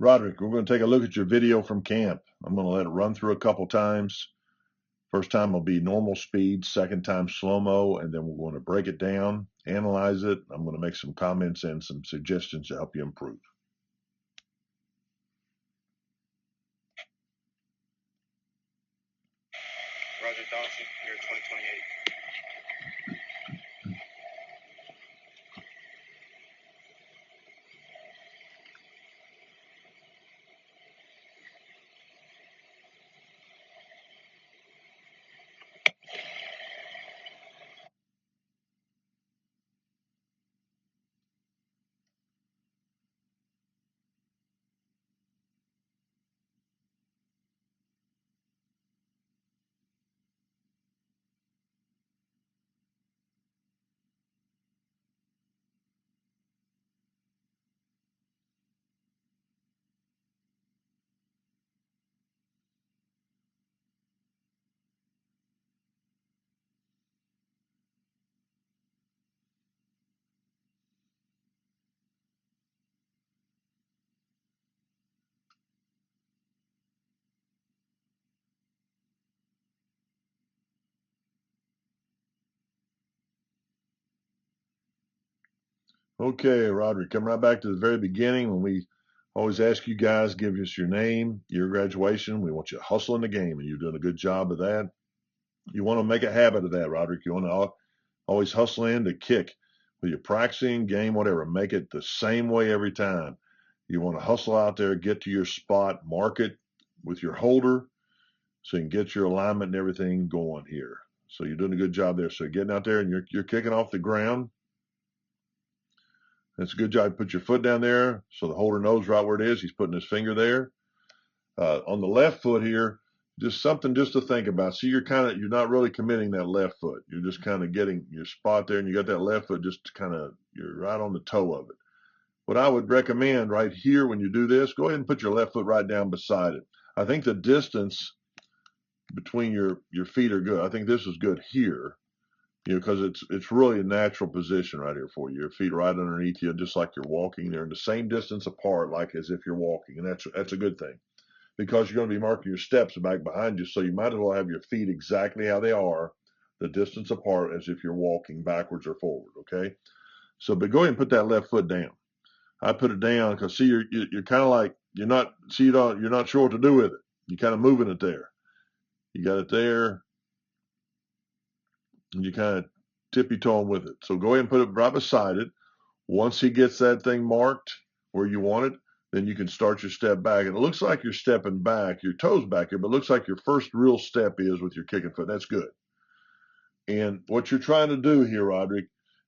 Rodric, we're going to take a look at your video from camp. I'm going to let it run through a couple times. First time will be normal speed, second time slow-mo, and then we're going to break it down, analyze it. I'm going to make some comments and some suggestions to help you improve. Rodric Donaldson, year 2028. Okay, Rodric, come right back to the very beginning when we always ask you guys, give us your name, your graduation. We want you to hustle in the game, and you're doing a good job of that. You want to make a habit of that, Rodric. You want to always hustle in to kick. When you're practicing, game, whatever, make it the same way every time. You want to hustle out there, get to your spot, mark it with your holder so you can get your alignment and everything going here. So you're doing a good job there. So you're getting out there and you're kicking off the ground. That's a good job. Put your foot down there so the holder knows right where it is. He's putting his finger there. On the left foot here, just something just to think about. See, you're not really committing that left foot. You're just kind of getting your spot there, and you got that left foot just you're right on the toe of it. What I would recommend right here when you do this, go ahead and put your left foot right down beside it. I think the distance between your feet are good. I think this is good here, because it's really a natural position right here for you. Your feet right underneath you, just like you're walking. They're in the same distance apart, like as if you're walking, and that's a good thing, because you're going to be marking your steps back behind you. So you might as well have your feet exactly how they are, the distance apart, as if you're walking backwards or forward. Okay. So, but go ahead and put that left foot down. I put it down because see, you're kind of like you're not sure what to do with it. You're kind of moving it there. You got it there, and you kind of tippy-toeing with it. So go ahead and put it right beside it. Once he gets that thing marked where you want it, then you can start your step back. And it looks like you're stepping back, your toes back here, but it looks like your first real step is with your kicking foot. That's good. And what you're trying to do here, Rodric,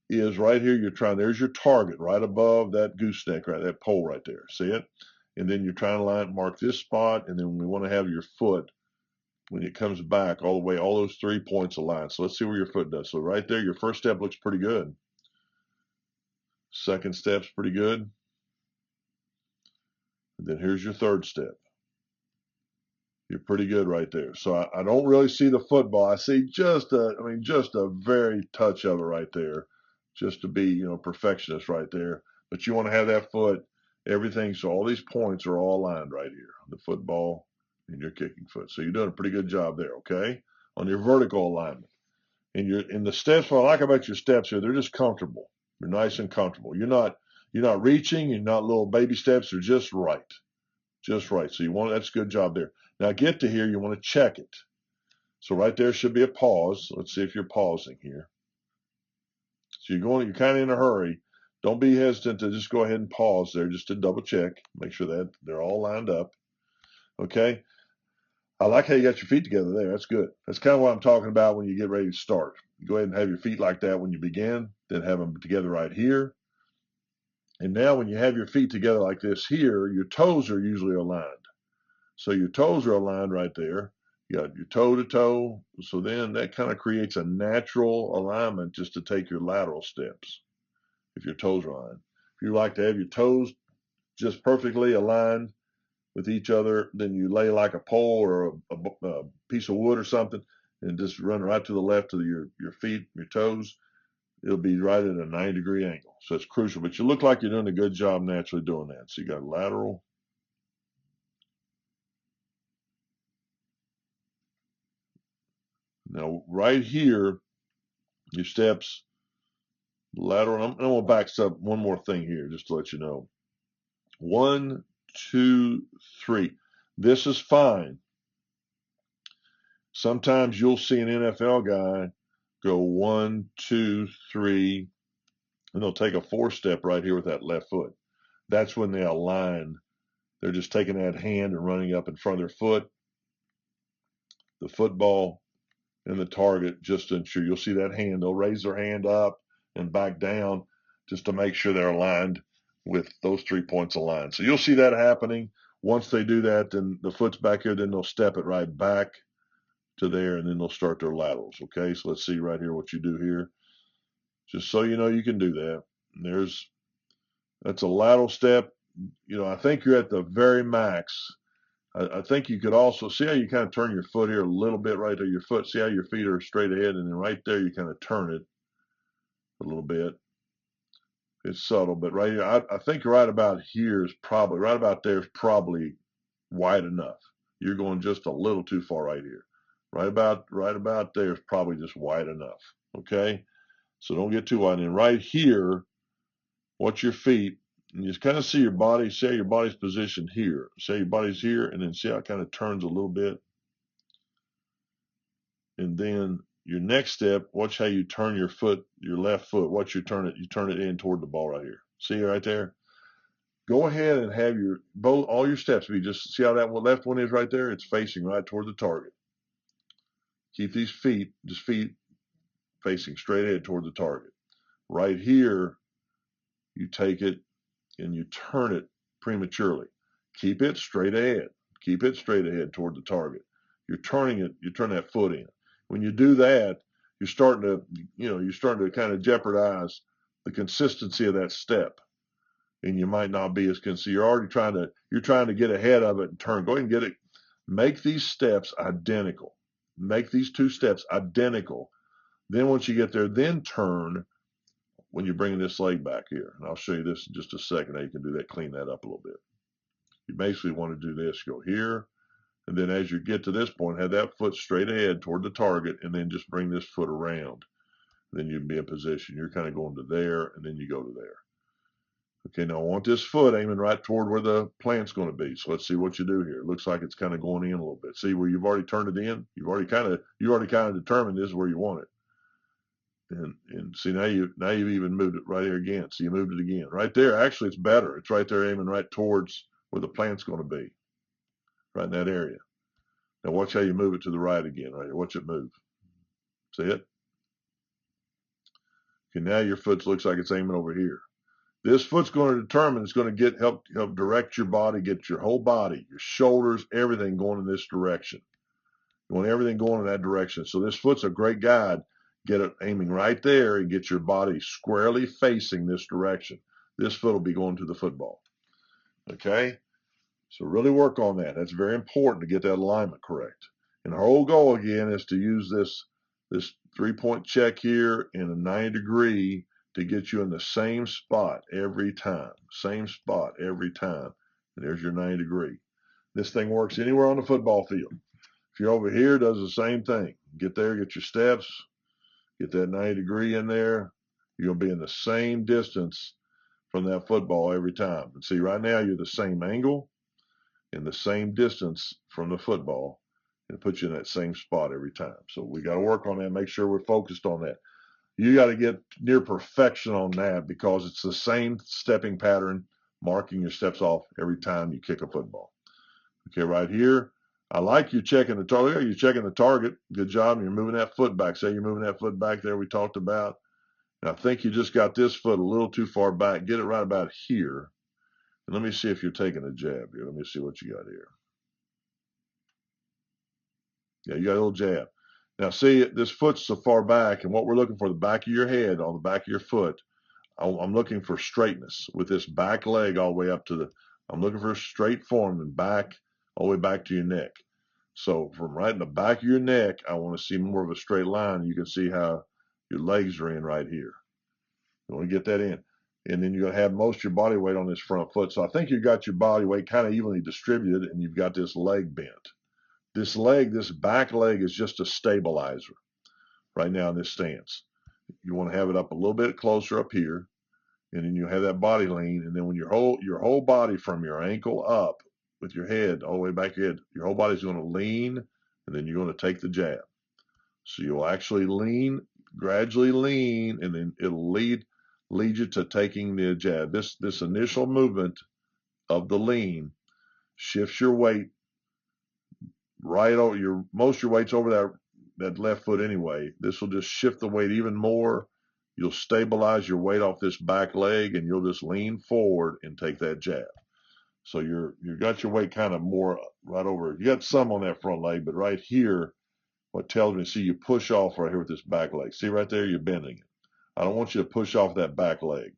is right here, there's your target right above that gooseneck, right, that pole right there. See it? And then you're trying to mark this spot, and then we want to have your foot, when it comes back all the way, all those 3 points aligned. So let's see where your foot does. So right there, your first step looks pretty good. Second step's pretty good. And then here's your third step. You're pretty good right there. So I don't really see the football. I see just a very touch of it right there, just to be, perfectionist right there. But you want to have that foot, everything. So all these points are all aligned right here, the football and your kicking foot. So you're doing a pretty good job there. Okay. On your vertical alignment. And in the steps, what I like about your steps here, they're just comfortable. They're nice and comfortable. You're not reaching, you're not little baby steps. They're just right. Just right. So that's a good job there. Now get to here, you want to check it. So right there should be a pause. Let's see if you're pausing here. So you're kind of in a hurry. Don't be hesitant to just go ahead and pause there just to double check. Make sure that they're all lined up. Okay. I like how you got your feet together there. That's good. That's kind of what I'm talking about when you get ready to start. You go ahead and have your feet like that when you begin, then have them together right here. And now when you have your feet together like this here, your toes are usually aligned. So your toes are aligned right there. You got your toe to toe. So then that kind of creates a natural alignment just to take your lateral steps if your toes are aligned. If you like to have your toes just perfectly aligned with each other, then you lay like a pole or a piece of wood or something and just run right to the left of your feet, your toes. It'll be right at a 90-degree angle. So it's crucial. But you look like you're doing a good job naturally doing that. So you got lateral, Now, right here, your steps, lateral. I'm going to back up one more thing here just to let you know. 1, 2, 3. This is fine. Sometimes you'll see an NFL guy go 1, 2, 3, and they'll take a 4-step right here with that left foot. That's when they align. They're just taking that hand and running up in front of their foot, the football, and the target, just to ensure. You'll see that hand. They'll raise their hand up and back down just to make sure they're aligned with those 3 points aligned. So you'll see that happening. Once they do that, then the foot's back here, then they'll step it right back to there, and then they'll start their laterals. Okay, so let's see right here what you do here. Just so you know you can do that. And that's a lateral step. I think you're at the very max. I think you could also see how you kind of turn your foot here a little bit right there. Your foot, see how your feet are straight ahead, and then right there you kind of turn it a little bit. It's subtle, but right here, I think right about here is probably, right about there is probably wide enough. You're going just a little too far right here. Right about there is probably just wide enough. Okay? So don't get too wide. And right here, watch your feet. And you just kind of see your body, see how your body's positioned here. Say your body's here, and then see how it kind of turns a little bit. And then your next step, watch how you turn your foot, your left foot. Watch you turn it in toward the ball right here. See right there? Go ahead and have all your steps be just see how that left one is right there? It's facing right toward the target. Keep these feet facing straight ahead toward the target. Right here, you take it and you turn it prematurely. Keep it straight ahead. Keep it straight ahead toward the target. You're turning that foot in. When you do that, you're starting to kind of jeopardize the consistency of that step. And you might not be as consistent. You're trying to get ahead of it and turn. Go ahead and get it. Make these steps identical. Make these 2 steps identical. Then once you get there, then turn when you're bringing this leg back here. And I'll show you this in just a second how you can do that, clean that up a little bit. You basically want to do this. Go here, and then as you get to this point, have that foot straight ahead toward the target, and then just bring this foot around. Then you'd be in position. You're kind of going to there, and then you go to there. Okay, now I want this foot aiming right toward where the plant's going to be. So let's see what you do here. It looks like it's kind of going in a little bit. See where you've already turned it in? You already kind of determined this is where you want it. And see now you've even moved it right here again. So you moved it again. Right there, actually it's better. It's right there aiming right towards where the plant's going to be. Right in that area. Now watch how you move it to the right again, right here. Watch it move. See it? Okay, now your foot looks like it's aiming over here. This foot's going to determine, it's going to help direct your body, get your whole body, your shoulders, everything going in this direction. You want everything going in that direction. So this foot's a great guide. Get it aiming right there and get your body squarely facing this direction. This foot will be going to the football. Okay? So really work on that. That's very important to get that alignment correct. And our whole goal again is to use this 3-point check here in a 90-degree to get you in the same spot every time. Same spot every time. And there's your 90-degree. This thing works anywhere on the football field. If you're over here, it does the same thing. Get there, get your steps, get that 90-degree in there. You'll be in the same distance from that football every time. And see, right now you're the same angle and the same distance from the football, and it puts you in that same spot every time. So we got to work on that, make sure we're focused on that. You got to get near perfection on that because it's the same stepping pattern, marking your steps off every time you kick a football. Okay, right here, I like you checking the target. You're checking the target. Good job. You're moving that foot back. Say you're moving that foot back there we talked about. And I think you just got this foot a little too far back. Get it right about here. And let me see if you're taking a jab here. Let me see what you got here. Yeah, you got a little jab. Now, see, this foot's so far back, and what we're looking for, the back of your head, on the back of your foot, I'm looking for straightness with this back leg all the way up to I'm looking for a straight form and back, all the way back to your neck. So from right in the back of your neck, I want to see more of a straight line. You can see how your legs are in right here. You want to get that in. And then you're going to have most of your body weight on this front foot. So I think you got your body weight kind of evenly distributed, and you've got this leg bent. This back leg is just a stabilizer. right now in this stance. You want to have it up a little bit closer up here, and then you have that body lean, and then when your whole body from your ankle up with your head all the way back your head, your whole body's going to lean, and then you're going to take the jab. So you'll actually lean, gradually lean, and then it'll lead you to taking the jab. This initial movement of the lean shifts your weight right over most of your weight's over that left foot anyway. This will just shift the weight even more. You'll stabilize your weight off this back leg, and you'll just lean forward and take that jab. So you got your weight kind of more right over. You got some on that front leg, but right here, what tells me, see, you push off right here with this back leg. See right there, you're bending it. I don't want you to push off that back leg.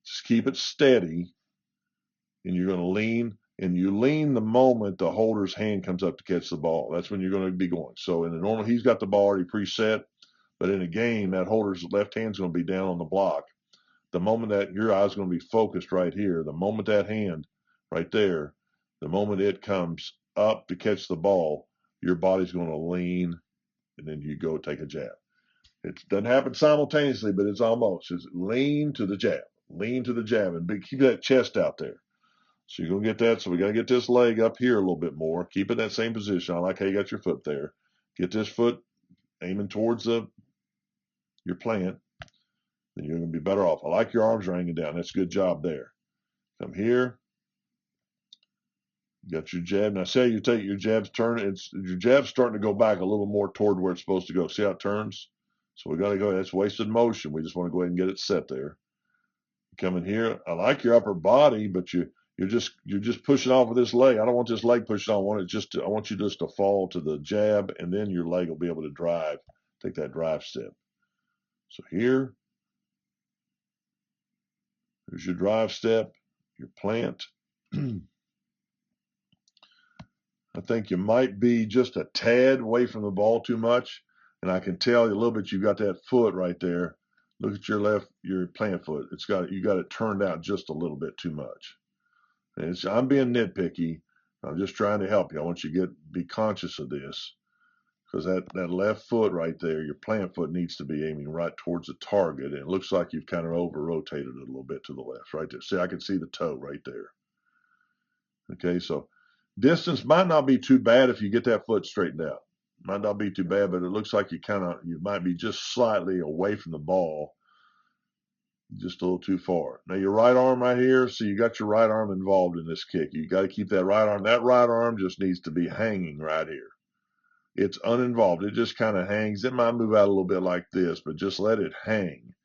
Just keep it steady, and you're going to lean. And you lean the moment the holder's hand comes up to catch the ball. That's when you're going to be going. So in the normal, he's got the ball already preset. But in a game, that holder's left hand's going to be down on the block. The moment that your eye's going to be focused right here, the moment that hand right there, the moment it comes up to catch the ball, your body's going to lean, and then you go take a jab. It doesn't happen simultaneously, but it's almost. It's lean to the jab, and keep that chest out there. So you're going to get that. So we got to get this leg up here a little bit more. Keep it in that same position. I like how you got your foot there. Get this foot aiming towards your plant. Then you're going to be better off. I like your arms hanging down. That's a good job there. Come here. You got your jab. Now, say you take your jab's turn. Your jab's starting to go back a little more toward where it's supposed to go. See how it turns? So we got to go. That's wasted motion. We just want to go ahead and get it set there. Come in here. I like your upper body, but you're just pushing off with this leg. I don't want this leg pushing on. I want you just to fall to the jab, and then your leg will be able to drive. Take that drive step. So here's your drive step, your plant. I think you might be just a tad away from the ball too much, and I can tell you a little bit. You've got that foot right there. Look at your plant foot. You got it turned out just a little bit too much. I'm being nitpicky. I'm just trying to help you. I want you to be conscious of this, because that left foot right there, your plant foot, needs to be aiming right towards the target. And it looks like you've kind of over-rotated it a little bit to the left right there. See, I can see the toe right there. Okay, so distance might not be too bad if you get that foot straightened out. Might not be too bad, but it looks like you might be just slightly away from the ball, just a little too far. Now your right arm right here, so you got your right arm involved in this kick. You got to keep that right arm. That right arm just needs to be hanging right here. It's uninvolved. It just kind of hangs. It might move out a little bit like this, but just let it hang.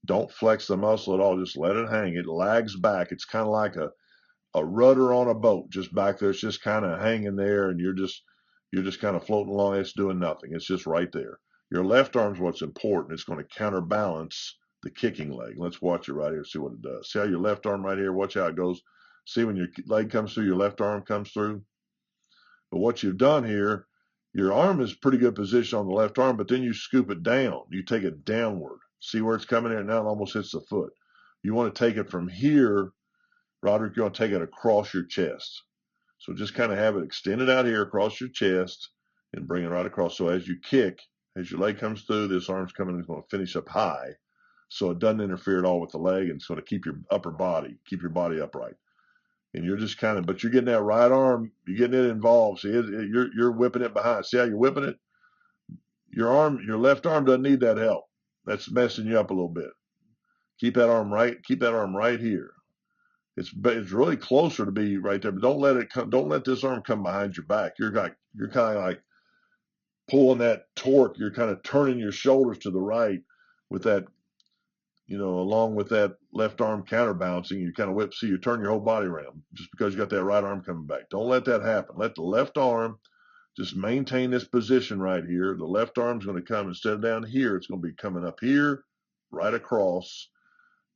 Don't flex the muscle at all. Just let it hang. It lags back. It's kind of like a rudder on a boat, just back there. It's just kind of hanging there, and you're just kind of floating along. It's doing nothing. It's just right there. Your left arm's what's important. It's going to counterbalance the kicking leg. Let's watch it right here, see what it does. See how your left arm right here, watch how it goes. See when your leg comes through, your left arm comes through. But what you've done here, your arm is pretty good position on the left arm, but then you scoop it down. You take it downward. See where it's coming in? Now it almost hits the foot. You want to take it from here, Rodric, you're going to take it across your chest. So just kind of have it extended out here across your chest and bring it right across. So as you kick, as your leg comes through, this arm's coming and it's going to finish up high. So it doesn't interfere at all with the leg, and it's going to keep your keep your body upright. And you're just kind of, but you're getting that right arm, you're getting it involved. See, you're whipping it behind. See how you're whipping it? Your left arm doesn't need that help. That's messing you up a little bit. Keep that arm right here. It's really closer to be right there, but don't let this arm come behind your back. You're kind of like pulling that torque. You're kind of turning your shoulders to the right with that, along with that left arm counterbalancing. You kind of whip, see, you turn your whole body around just because you got that right arm coming back. Don't let that happen. Let the left arm just maintain this position right here. The left arm's going to come, instead of down here, it's going to be coming up here, right across.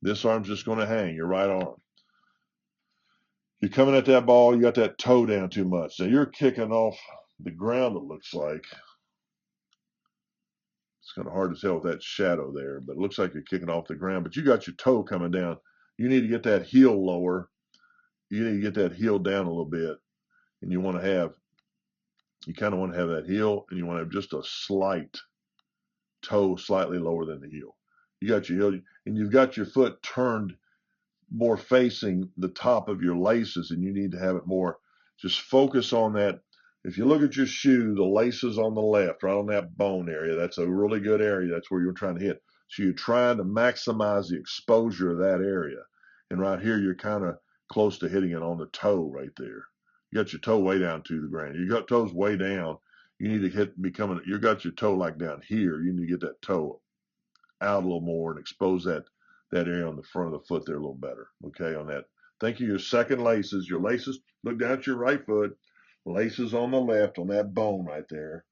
This arm's just going to hang, your right arm. You're coming at that ball, you got that toe down too much. So you're kicking off the ground, it looks like. It's kind of hard to tell with that shadow there, but it looks like you're kicking off the ground. But you got your toe coming down. You need to get that heel lower. You need to get that heel down a little bit. And you kind of want to have that heel, and you want to have just a slight toe slightly lower than the heel. You got your heel, and you've got your foot turned more facing the top of your laces, and you need to have it more. Just focus on that. If you look at your shoe, the laces on the left, right on that bone area, that's a really good area. That's where you're trying to hit. So you're trying to maximize the exposure of that area. And right here, you're kind of close to hitting it on the toe right there. You got your toe way down to the ground. You got toes way down. You need to you got your toe like down here. You need to get that toe out a little more and expose that area on the front of the foot there a little better. Okay, on that. Think of your second laces. Your laces, look down at your right foot. Laces on the left on that bone right there.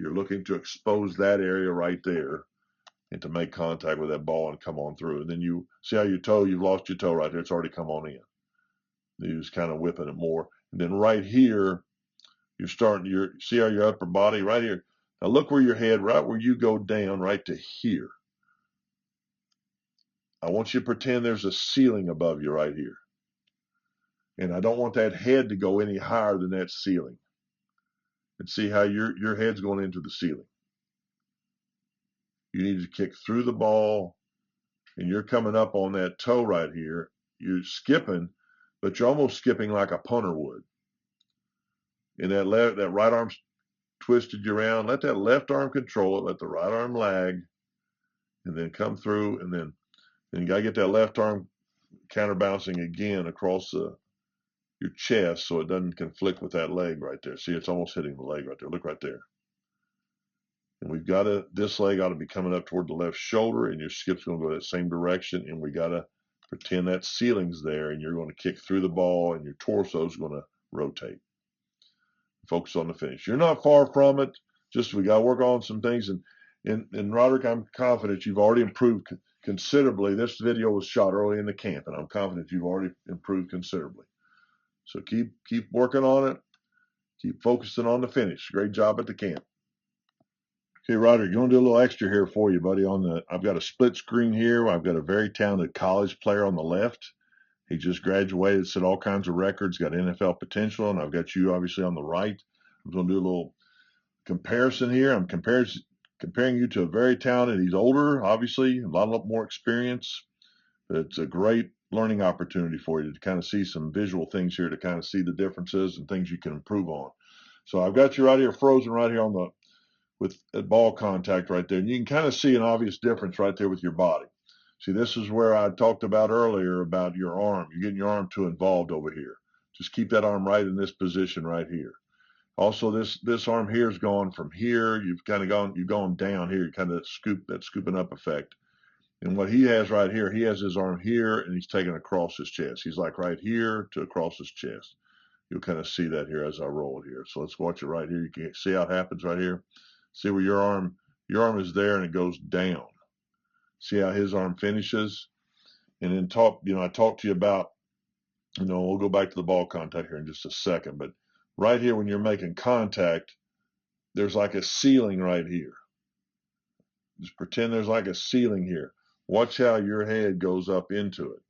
You're looking to expose that area right there and to make contact with that ball and come on through. And then you see how you've lost your toe right there. It's already come on in. You're just kind of whipping it more. And then right here, see how your upper body right here. Now look where your head, right where you go down, right to here. I want you to pretend there's a ceiling above you right here. And I don't want that head to go any higher than that ceiling. And see how your head's going into the ceiling. You need to kick through the ball, and you're coming up on that toe right here. You're skipping, but you're almost skipping like a punter would. And that right arm's twisted you around. Let that left arm control it. Let the right arm lag, and then come through, and then you got to get that left arm counterbouncing again across your chest so it doesn't conflict with that leg right there. See, it's almost hitting the leg right there. Look right there. And this leg ought to be coming up toward the left shoulder, and your skip's going to go that same direction, and we got to pretend that ceiling's there, and you're going to kick through the ball, and your torso's going to rotate. Focus on the finish. You're not far from it. Just we got to work on some things. And Rodric, I'm confident you've already improved considerably. This video was shot early in the camp, and I'm confident you've already improved considerably. So keep working on it. Keep focusing on the finish. Great job at the camp. Okay, Rodric, going to do a little extra here for you, buddy. I've got a split screen here. I've got a very talented college player on the left. He just graduated, set all kinds of records, got NFL potential, and I've got you obviously on the right. I'm going to do a little comparison here. I'm comparing you to a very talented. He's older, obviously, a lot more experience. But it's a great learning opportunity for you to kind of see some visual things here, to kind of see the differences and things you can improve on. So I've got you right here, frozen right here with ball contact right there. And you can kind of see an obvious difference right there with your body. See, this is where I talked about earlier about your arm. You're getting your arm too involved over here. Just keep that arm right in this position right here. Also, this arm here is gone from here. You've gone down here. You kind of scooping up effect. And what he has right here, he has his arm here, and he's taken across his chest. He's like right here to across his chest. You'll kind of see that here as I roll it here. So let's watch it right here. You can see how it happens right here. See where your arm is there, and it goes down. See how his arm finishes. And then I talked to you about, we'll go back to the ball contact here in just a second. But right here, when you're making contact, there's like a ceiling right here. Just pretend there's like a ceiling here. Watch how your head goes up into it.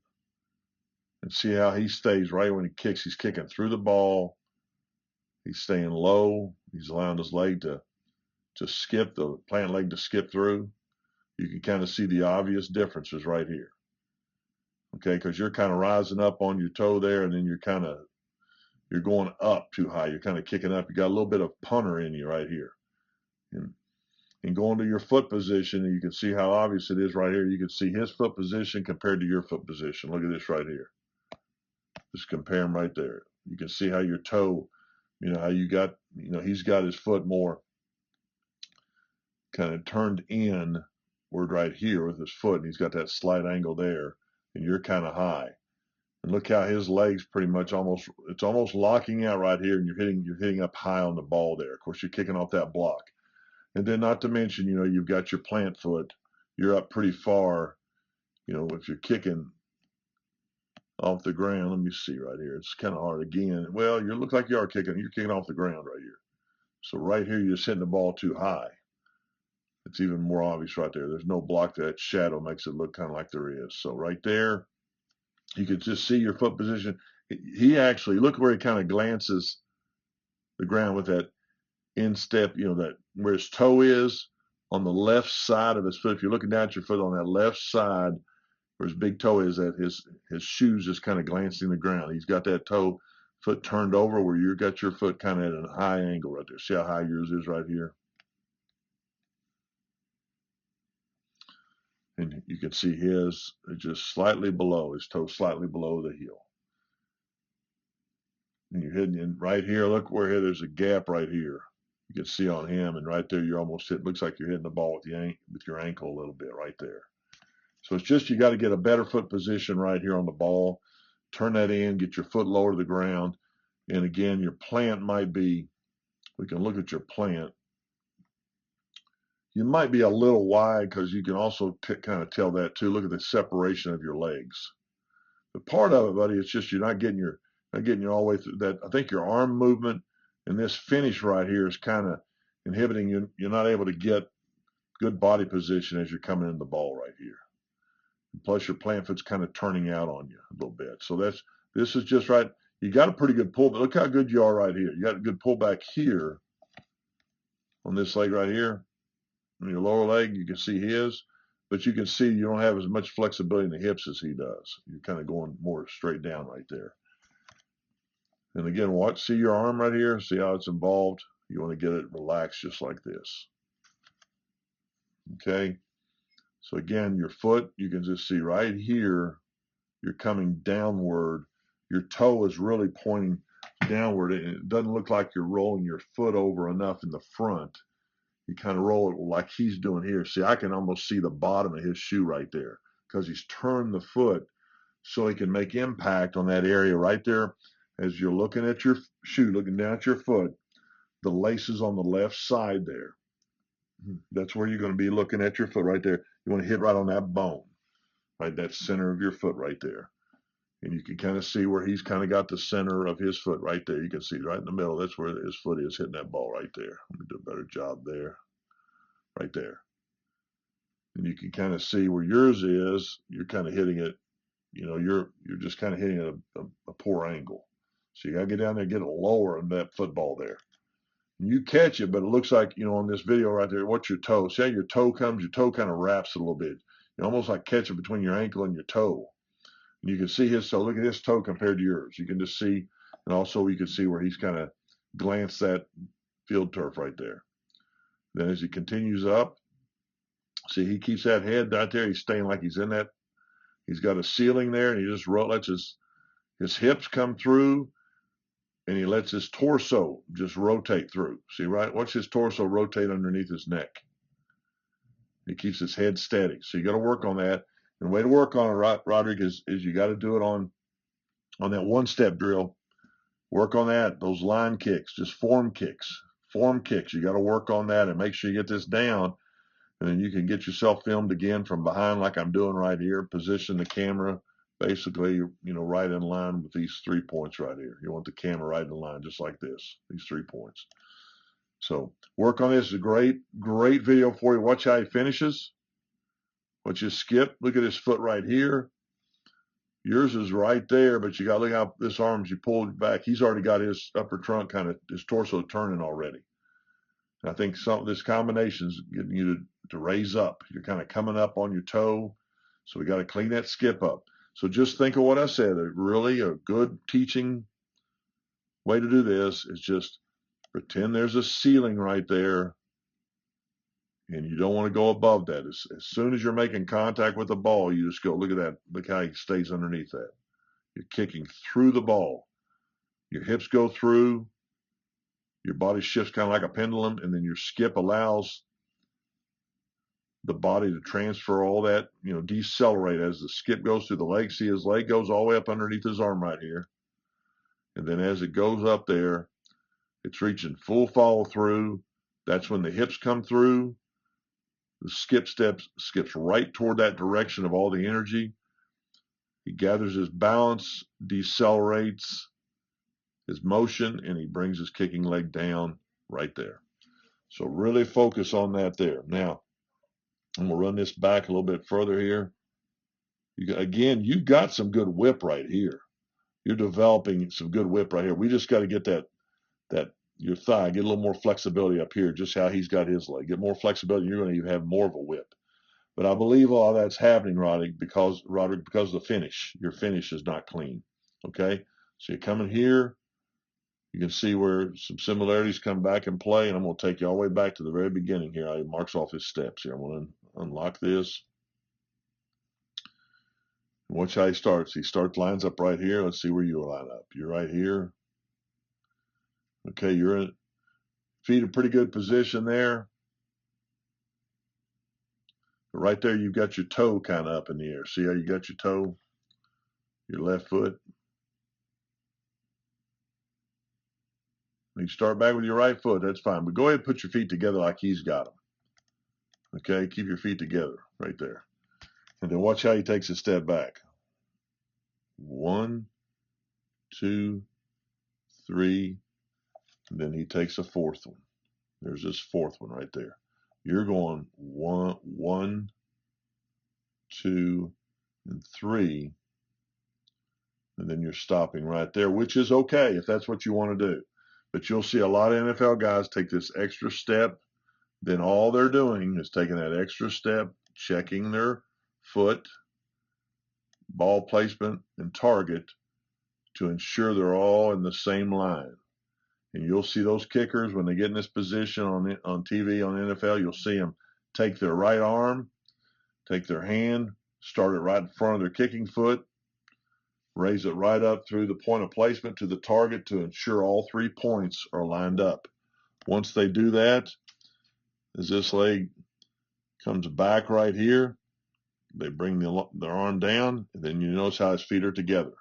And see how he stays right when he kicks. He's kicking through the ball. He's staying low. He's allowing his leg to skip, the plant leg to skip through. You can kind of see the obvious differences right here. Okay, because you're kind of rising up on your toe there, and then you're going up too high. You're kind of kicking up. You got a little bit of punter in you right here. And going to your foot position, and you can see how obvious it is right here. You can see his foot position compared to your foot position. Look at this right here. Just compare them right there. You can see how your toe, how he's got his foot more kind of turned in word right here with his foot, and he's got that slight angle there, and you're kind of high. And look how his legs pretty much it's almost locking out right here, and you're hitting up high on the ball there. Of course, you're kicking off that block. And then not to mention, you've got your plant foot. You're up pretty far, if you're kicking off the ground. Let me see right here. It's kind of hard again. Well, you look like you are kicking. You're kicking off the ground right here. So right here, you're just hitting the ball too high. It's even more obvious right there. There's no block. That shadow makes it look kind of like there is. So right there, you can just see your foot position. He actually, look where he kind of glances the ground with that instep, that where his toe is. on the left side of his foot. If you're looking down at your foot on that left side where his big toe is, that his shoes just kind of glancing the ground. He's got that foot turned over where you got your foot kind of at a high angle right there. See how high yours is right here? And you can see his just slightly below, his toe slightly below the heel. And you're hitting in right here. Look where there's a gap right here. You can see on him, and right there you're almost hitting. Looks like you're hitting the ball with your ankle a little bit right there. So it's just you got to get a better foot position right here on the ball. Turn that in, get your foot lower to the ground. And again, your plant might be, we can look at your plant. You might be a little wide because you can also kind of tell that too. Look at the separation of your legs. But part of it, buddy, it's just you're not getting you all the way through that. I think your arm movement and this finish right here is kind of inhibiting you. You're not able to get good body position as you're coming in the ball right here. Plus your plant foot's kind of turning out on you a little bit. So this is just right. You got a pretty good pull, but look how good you are right here. You got a good pull back here on this leg right here. On your lower leg, you can see his, but you can see you don't have as much flexibility in the hips as he does. You're kind of going more straight down right there. And again, see your arm right here? See how it's involved? You want to get it relaxed just like this. Okay? So again, your foot, you can just see right here, you're coming downward. Your toe is really pointing downward, and it doesn't look like you're rolling your foot over enough in the front. You kind of roll it like he's doing here. See, I can almost see the bottom of his shoe right there because he's turned the foot so he can make impact on that area right there. As you're looking at your shoe, looking down at your foot, the laces on the left side there. That's where you're going to be looking at your foot right there. You want to hit right on that bone, right, that center of your foot right there. And you can kind of see where he's kind of got the center of his foot right there. You can see right in the middle. That's where his foot is hitting that ball right there. Let me do a better job there, right there. And you can kind of see where yours is. You're kind of hitting it, you're just kind of hitting it a poor angle. So you got to get down there, get it lower in that football there. And you catch it, but it looks like, on this video right there, what's your toe? See how your toe comes? Your toe kind of wraps a little bit. You almost like catch it between your ankle and your toe. And you can see his toe. Look at his toe compared to yours. You can just see, and also you can see where he's kind of glanced that field turf right there. Then as he continues up, see, he keeps that head right there. He's staying like he's in that. He's got a ceiling there, and he just lets his hips come through, and he lets his torso just rotate through. See, right? Watch his torso rotate underneath his neck. He keeps his head steady. So you got to work on that. And the way to work on it, Rodric, is you got to do it on that one-step drill. Work on that, those line kicks, just form kicks. Form kicks. You got to work on that and make sure you get this down. And then you can get yourself filmed again from behind like I'm doing right here. Position the camera basically, right in line with these 3 points right here. You want the camera right in line just like this, these 3 points. So work on this. It's a great video for you. Watch how he finishes. Watch his skip. Look at his foot right here. Yours is right there, but you got to look how this arm's you pulled back. He's already got his upper trunk his torso turning already. And I think this combination is getting you to raise up. You're kind of coming up on your toe. So we got to clean that skip up. So just think of what I said. Really a good teaching way to do this is just pretend there's a ceiling right there, and you don't want to go above that. As soon as you're making contact with the ball, you just go, look at that. Look how he stays underneath that. You're kicking through the ball. Your hips go through. Your body shifts kind of like a pendulum, and then your skip allows the body to transfer all that, decelerate as the skip goes through the leg. See, his leg goes all the way up underneath his arm right here. And then as it goes up there, it's reaching full follow through. That's when the hips come through. The skips right toward that direction of all the energy. He gathers his balance, decelerates his motion, and he brings his kicking leg down right there. So really focus on that there. Now, I'm going to run this back a little bit further here. You've got some good whip right here. You're developing some good whip right here. We just got to get that your thigh. Get a little more flexibility up here, just how he's got his leg. Get more flexibility, and you're going to even have more of a whip. But I believe all that's happening, Rodric, because of the finish. Your finish is not clean. Okay? So you come in here. You can see where some similarities come back in play, and I'm going to take you all the way back to the very beginning here. He marks off his steps here. I'm going to unlock this. Watch how he starts. He lines up right here. Let's see where you line up. You're right here. Okay, you're in feet in pretty good position there. But right there, you've got your toe kind of up in the air. See how you got your toe, your left foot? You start back with your right foot. That's fine. But go ahead and put your feet together like he's got them. Okay, keep your feet together right there. And then watch how he takes a step back. 1, 2, 3, and then he takes a fourth one. There's this fourth one right there. You're going 1, 2, and 3, and then you're stopping right there, which is okay if that's what you want to do. But you'll see a lot of NFL guys take this extra step. Then all they're doing is taking that extra step, checking their foot, ball placement, and target to ensure they're all in the same line. And you'll see those kickers when they get in this position on TV, on NFL, you'll see them take their right arm, take their hand, start it right in front of their kicking foot, raise it right up through the point of placement to the target to ensure all 3 points are lined up. Once they do that, as this leg comes back right here, they bring their arm down, and then you notice how his feet are together.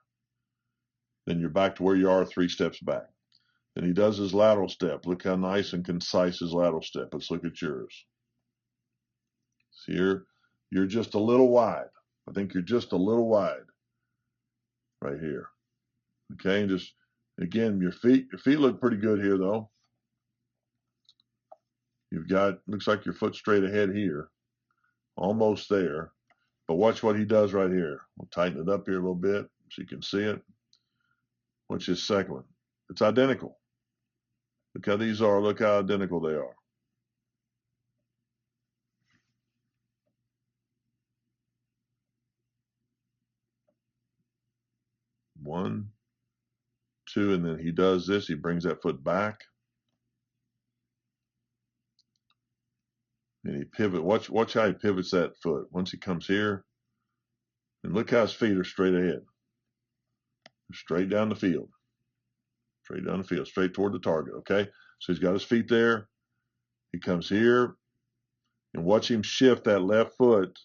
Then you're back to where you are 3 steps back. Then he does his lateral step. Look how nice and concise his lateral step. Let's look at yours. See here, you're just a little wide. I think you're just a little wide right here. Okay, and just again, your feet look pretty good here though. You've got, looks like your foot straight ahead here, almost there. But watch what he does right here. We'll tighten it up here a little bit so you can see it. Watch his second one. It's identical. Look how these are. Look how identical they are. One, two, and then he does this. He brings that foot back. And he pivot. Watch how he pivots that foot. Once he comes here, and look how his feet are straight ahead. Straight down the field. Straight down the field. Straight toward the target. Okay? So he's got his feet there. He comes here. And watch him shift that left foot.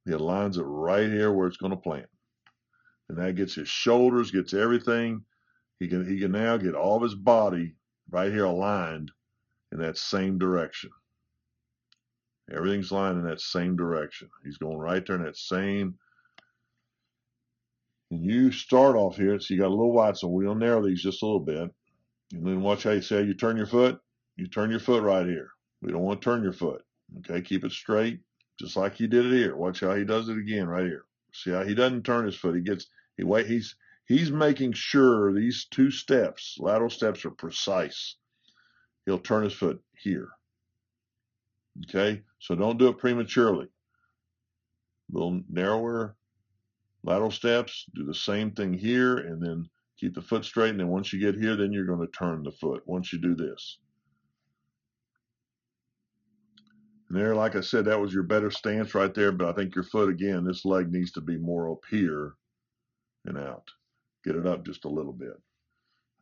He aligns it right here where it's going to plant. And that gets his shoulders, gets everything. He can now get all of his body right here aligned in that same direction. Everything's lined in that same direction. He's going right there in that same. And you start off here, so you got a little wide, so we'll narrow these just a little bit. And then watch how you say you turn your foot. You turn your foot right here. We don't want to turn your foot. Okay, keep it straight, just like you did it here. Watch how he does it again right here. See how he doesn't turn his foot. He's making sure these 2 steps, lateral steps, are precise. He'll turn his foot here. Okay, so don't do it prematurely. A little narrower lateral steps. Do the same thing here, and then keep the foot straight. And then once you get here, then you're going to turn the foot. Once you do this. And there, like I said, that was your better stance right there. But I think your foot, again, this leg needs to be more up here and out. Get it up just a little bit.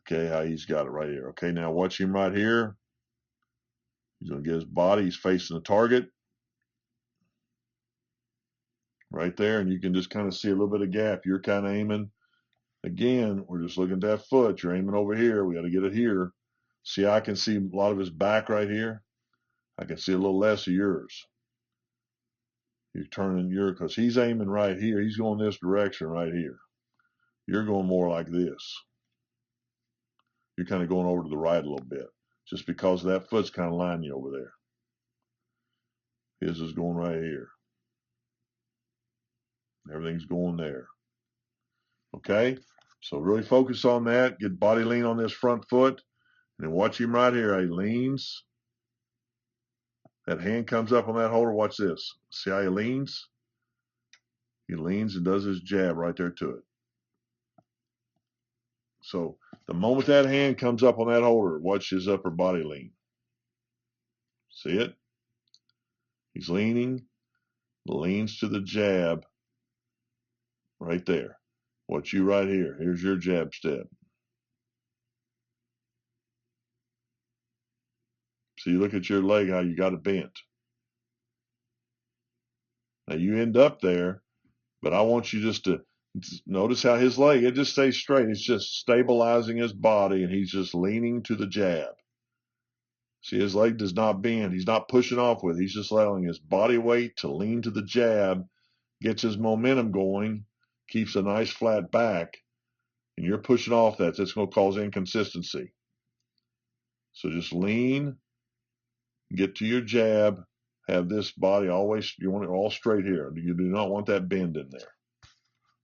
Okay, how he's got it right here. Okay, now watch him right here. He's going to get his body. He's facing the target. Right there, and you can just kind of see a little bit of gap. You're kind of aiming. Again, we're just looking at that foot. You're aiming over here. We got to get it here. See, I can see a lot of his back right here. I can see a little less of yours. You're turning because he's aiming right here. He's going this direction right here. You're going more like this. You're kind of going over to the right a little bit, just because that foot's kind of lining you over there. His is going right here. Everything's going there. Okay? So really focus on that. Get body lean on this front foot. And then watch him right here. He leans. That hand comes up on that holder. Watch this. See how he leans? He leans and does his jab right there to it. So the moment that hand comes up on that holder, watch his upper body lean. See it? He's leaning, leans to the jab right there. Watch you right here. Here's your jab step. So you look at your leg, how you got it bent. Now you end up there, but I want you just to notice how his leg, it just stays straight. It's just stabilizing his body, and he's just leaning to the jab. See, his leg does not bend. He's not pushing off with it. He's just allowing his body weight to lean to the jab, gets his momentum going, keeps a nice flat back, and you're pushing off that. That's going to cause inconsistency. So just lean, get to your jab, have this body always, you want it all straight here. You do not want that bend in there.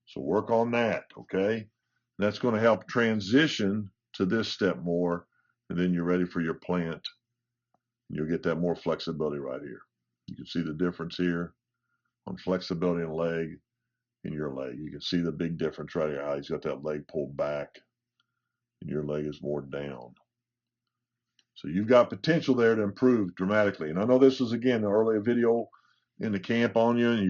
So work on that, okay? That's going to help transition to this step more, and then you're ready for your plant. You'll get that more flexibility right here. You can see the difference here on flexibility and leg in your leg. You can see the big difference right here, how he's got that leg pulled back, and your leg is more down. So you've got potential there to improve dramatically. And I know this was, again, an earlier video in the camp on you, and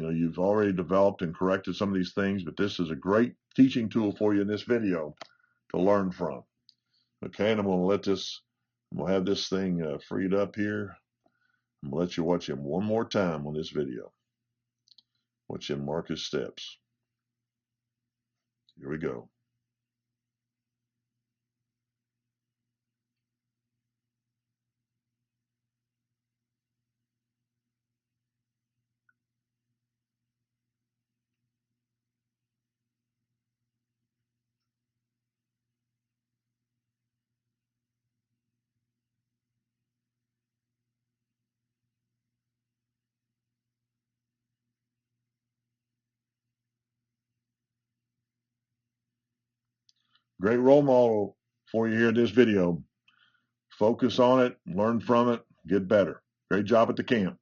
you've already developed and corrected some of these things, but this is a great teaching tool for you in this video to learn from. Okay, and I'm going to have this thing freed up here. I'm going to let you watch him one more time on this video. Watch him mark his steps. Here we go. Great role model for you here in this video. Focus on it, learn from it, get better. Great job at the camp.